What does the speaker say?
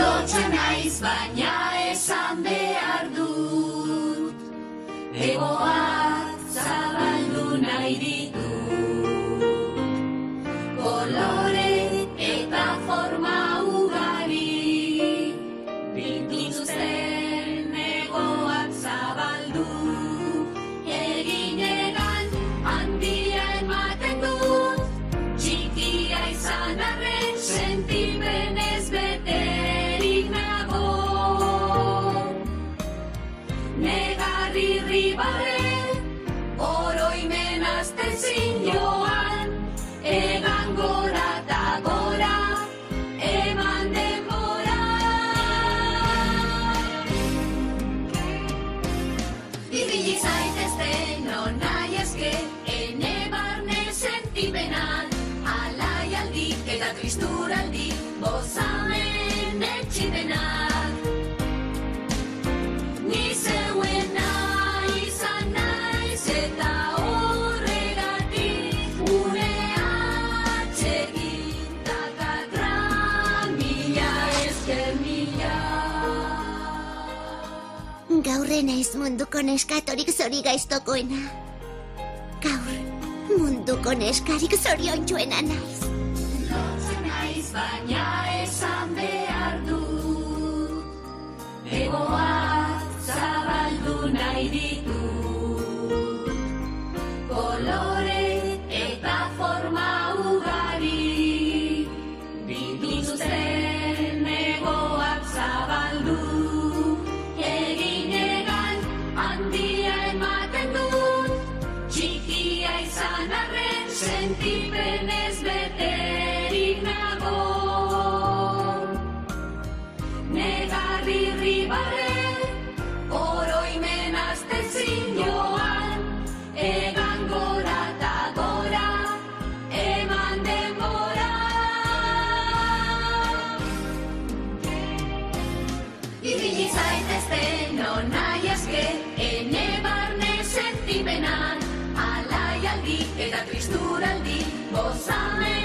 Lotxa naiz baina esan behar dut, hegoak zabaldu nahi ditut, kolore eta forma ugari, dituzten hegoak zabaldu, eginegan handia ematen dut, txikia izan arren sentimenez beterik nago. Negarri barre, oroimen azten zinioan, egan gora eta gora, eman denbora. Ibili zaitezte non nahi eske, ene barne sentimenan, alaialdi eta tristuraldi, gozamen etxidenak. Ni zeuena izan naiz eta horregatik une atsegin takatran, mila esker mila. Gaur naiz munduko neskatorik zori gaiztokoena. Gaur munduko neskarik zoriontsuena naiz. Lotxa naiz baina esan behar dut, hegoak zabaldu nahi ditut, kolore eta forma ugari, dituzten hegoak zabaldu, eginegan handia ematen dut, txikia izan arren sentimenez beterik nago. Negarri barre, oroimen azten zinioan, egan gora eta gora, eman denbora. Ibili zaitezte non nahi eske, ene barne sentimenan, alaialdi eta tristuraldi, gozamen